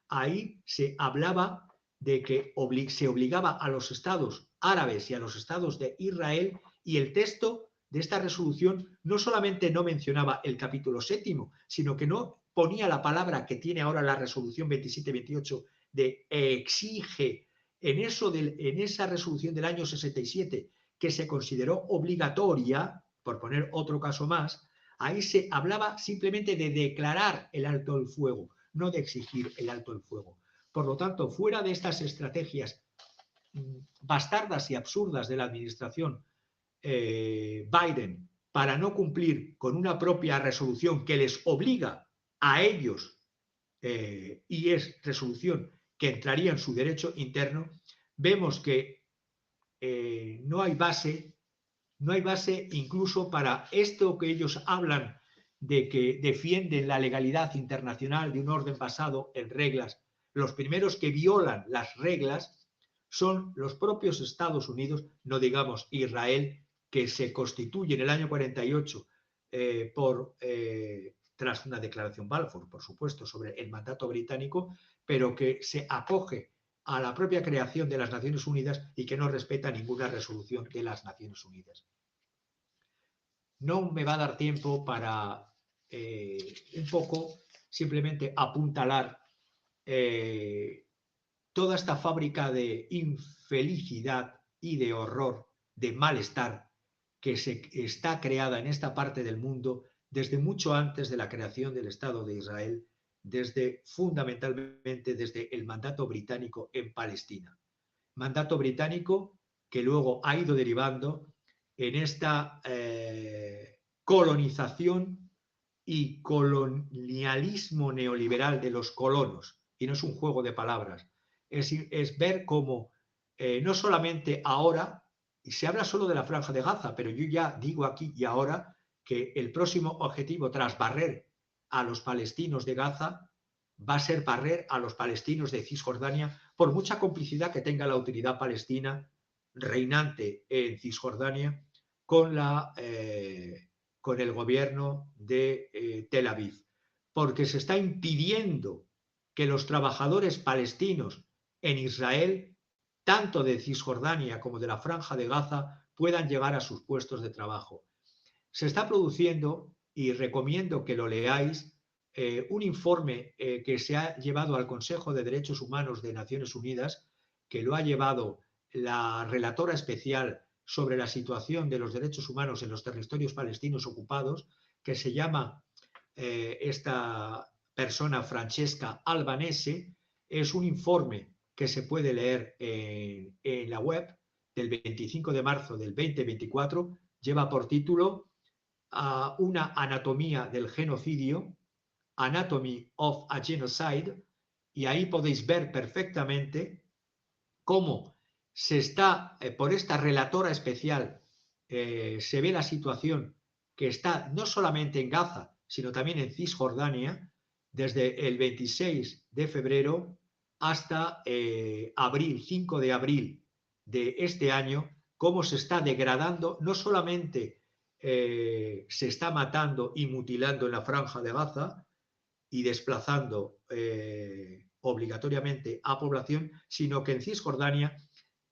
ahí se hablaba de que se obligaba a los estados árabes y a los estados de Israel, y el texto de esta resolución no solamente no mencionaba el capítulo 7, sino que no ponía la palabra que tiene ahora la resolución 2728 de exige. En esa resolución del año 67, que se consideró obligatoria, por poner otro caso más, ahí se hablaba simplemente de declarar el alto el fuego, no de exigir el alto el fuego. Por lo tanto, fuera de estas estrategias bastardas y absurdas de la administración Biden para no cumplir con una propia resolución que les obliga a ellos, y es resolución que entraría en su derecho interno, vemos que no hay base incluso para esto que ellos hablan de que defienden la legalidad internacional de un orden basado en reglas. Los primeros que violan las reglas son los propios Estados Unidos, no digamos Israel, que se constituye en el año 48 tras una declaración Balfour, por supuesto, sobre el mandato británico, pero que se acoge a la propia creación de las Naciones Unidas y que no respeta ninguna resolución de las Naciones Unidas. no me va a dar tiempo para un poco simplemente apuntalar toda esta fábrica de infelicidad y de horror, de malestar que se está creada en esta parte del mundo desde mucho antes de la creación del Estado de Israel, desde fundamentalmente desde el mandato británico en Palestina. Mandato británico que luego ha ido derivando en esta colonización y colonialismo neoliberal de los colonos. Y no es un juego de palabras, es ver cómo no solamente ahora, y se habla solo de la Franja de Gaza, pero yo ya digo aquí y ahora que el próximo objetivo tras barrer a los palestinos de Gaza va a ser barrer a los palestinos de Cisjordania, por mucha complicidad que tenga la autoridad palestina reinante en Cisjordania con, con el gobierno de Tel Aviv, porque se está impidiendo que los trabajadores palestinos en Israel, tanto de Cisjordania como de la Franja de Gaza, puedan llegar a sus puestos de trabajo. Se está produciendo, y recomiendo que lo leáis, un informe que se ha llevado al Consejo de Derechos Humanos de Naciones Unidas, que lo ha llevado la relatora especial sobre la situación de los derechos humanos en los territorios palestinos ocupados, que se llama esta persona Francesca Albanese. Es un informe que se puede leer en la web del 25 de marzo del 2024, lleva por título una anatomía del genocidio, Anatomy of a Genocide, y ahí podéis ver perfectamente cómo se está, por esta relatora especial, se ve la situación que está no solamente en Gaza, sino también en Cisjordania, desde el 26 de febrero hasta abril, 5 de abril de este año, cómo se está degradando, no solamente se está matando y mutilando en la Franja de Gaza y desplazando obligatoriamente a población, sino que en Cisjordania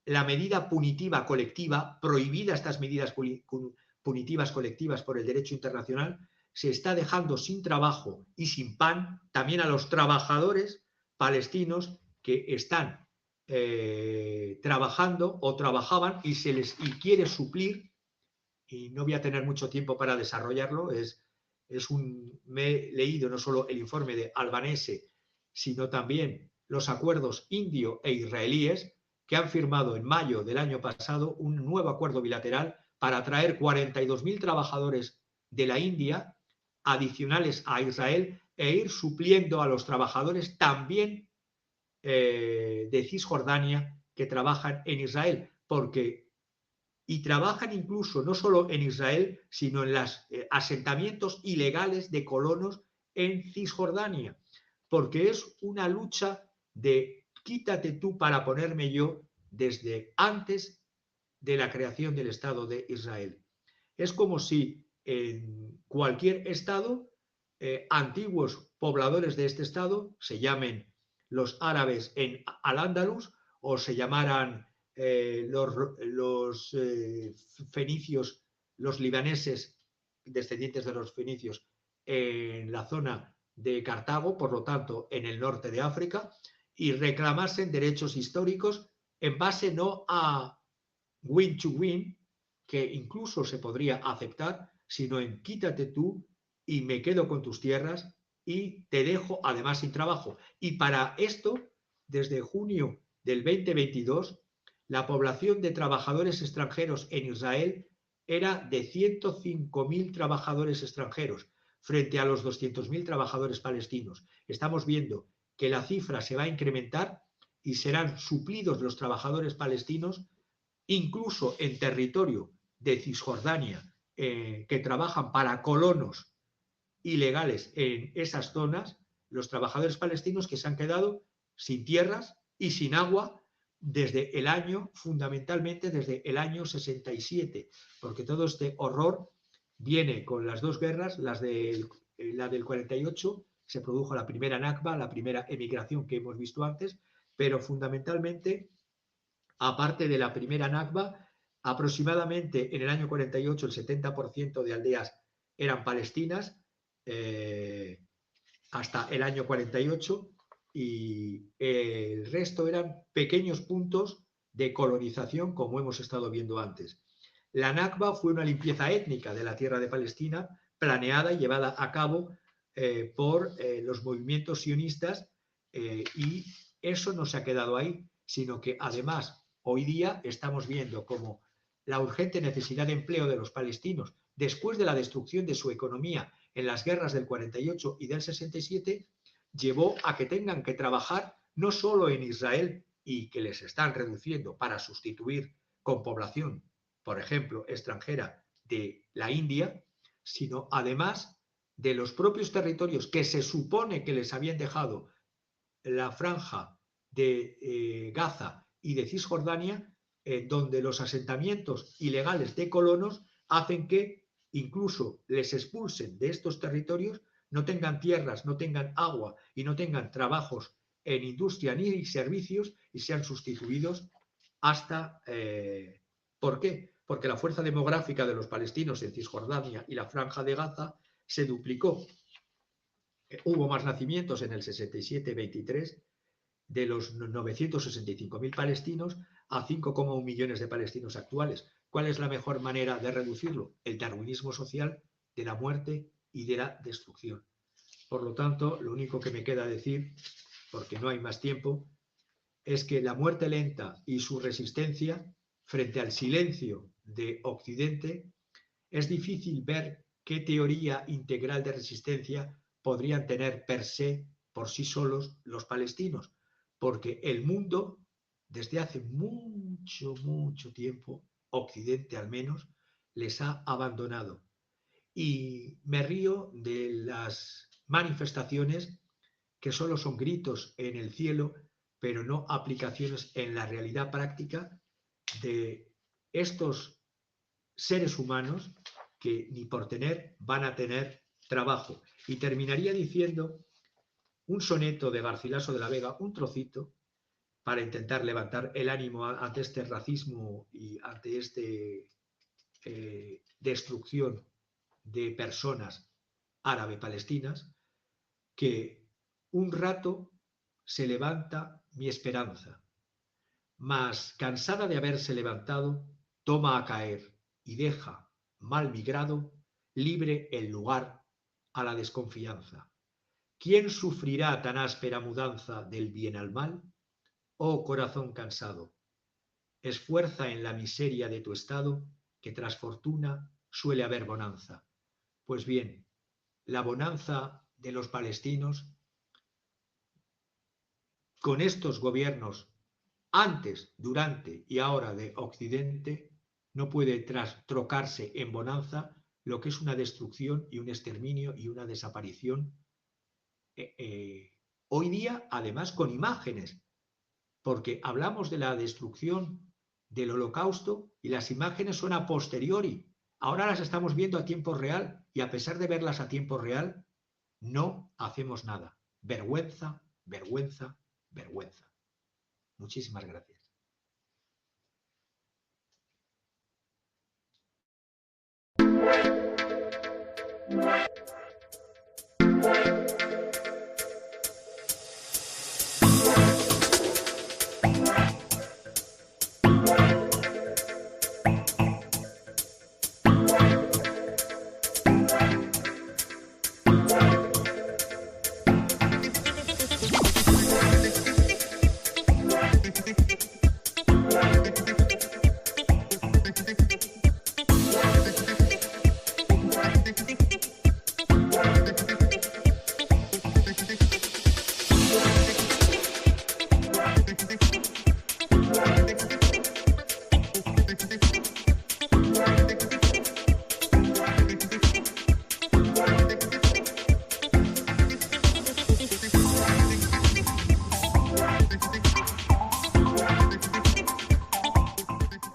la medida punitiva colectiva, prohibida estas medidas punitivas colectivas por el derecho internacional, se está dejando sin trabajo y sin pan también a los trabajadores palestinos que están trabajando o trabajaban y se les quiere suplir, y no voy a tener mucho tiempo para desarrollarlo, me he leído no solo el informe de Albanese, sino también los acuerdos indio e israelíes que han firmado en mayo del año pasado un nuevo acuerdo bilateral para traer 42.000 trabajadores de la India adicionales a Israel e ir supliendo a los trabajadores también de Cisjordania que trabajan en Israel, porque y trabajan incluso no solo en Israel, sino en los asentamientos ilegales de colonos en Cisjordania, porque es una lucha de quítate tú para ponerme yo desde antes de la creación del Estado de Israel. Es como si en cualquier estado, antiguos pobladores de este estado se llamen los árabes en Al-Ándalus o se llamaran los fenicios, los libaneses, descendientes de los fenicios, en la zona de Cartago, por lo tanto, en el norte de África, y reclamasen derechos históricos en base no a win to win, que incluso se podría aceptar, sino en quítate tú y me quedo con tus tierras y te dejo además sin trabajo. Y para esto, desde junio del 2022, la población de trabajadores extranjeros en Israel era de 105.000 trabajadores extranjeros frente a los 200.000 trabajadores palestinos. Estamos viendo que la cifra se va a incrementar y serán suplidos los trabajadores palestinos incluso en territorio de Cisjordania, que trabajan para colonos ilegales en esas zonas, los trabajadores palestinos que se han quedado sin tierras y sin agua desde el año, fundamentalmente desde el año 67, porque todo este horror viene con las dos guerras, la del 48, se produjo la primera Nakba, la primera emigración que hemos visto antes, pero fundamentalmente aparte de la primera Nakba, Aproximadamente en el año 48 el 70% de aldeas eran palestinas, hasta el año 48, y el resto eran pequeños puntos de colonización, como hemos estado viendo antes. La Nakba fue una limpieza étnica de la tierra de Palestina, planeada y llevada a cabo por los movimientos sionistas, y eso no se ha quedado ahí, sino que además hoy día estamos viendo como la urgente necesidad de empleo de los palestinos después de la destrucción de su economía en las guerras del 48 y del 67 llevó a que tengan que trabajar no solo en Israel, y que les están reduciendo para sustituir con población, por ejemplo, extranjera de la India, sino además de los propios territorios que se supone que les habían dejado la franja de Gaza y de Cisjordania, donde los asentamientos ilegales de colonos hacen que incluso les expulsen de estos territorios, no tengan tierras, no tengan agua y no tengan trabajos en industria ni servicios, y sean sustituidos hasta... ¿Por qué? Porque la fuerza demográfica de los palestinos en Cisjordania y la franja de Gaza se duplicó. Hubo más nacimientos en el 67-23 de los 965.000 palestinos a 5,1 millones de palestinos actuales. ¿Cuál es la mejor manera de reducirlo? El darwinismo social de la muerte y de la destrucción. Por lo tanto, lo único que me queda decir, porque no hay más tiempo, es que la muerte lenta y su resistencia frente al silencio de Occidente, es difícil ver qué teoría integral de resistencia podrían tener per se, por sí solos, los palestinos, porque el mundo, desde hace mucho, mucho tiempo, Occidente al menos, les ha abandonado. Y me río de las manifestaciones que solo son gritos en el cielo, pero no aplicaciones en la realidad práctica de estos seres humanos que ni por tener van a tener trabajo. Y terminaría diciendo un soneto de Garcilaso de la Vega, un trocito, para intentar levantar el ánimo ante este racismo y ante esta destrucción de personas árabe-palestinas, que un rato se levanta mi esperanza, mas cansada de haberse levantado, toma a caer y deja, mal migrado, libre el lugar a la desconfianza. ¿Quién sufrirá tan áspera mudanza del bien al mal? Oh corazón cansado, esfuerza en la miseria de tu estado, que tras fortuna suele haber bonanza. Pues bien, la bonanza de los palestinos con estos gobiernos antes, durante y ahora de Occidente, no puede trocarse en bonanza lo que es una destrucción y un exterminio y una desaparición. Hoy día, además, con imágenes, porque hablamos de la destrucción del Holocausto y las imágenes son a posteriori. Ahora las estamos viendo a tiempo real y a pesar de verlas a tiempo real, no hacemos nada. Vergüenza, vergüenza, vergüenza. Muchísimas gracias.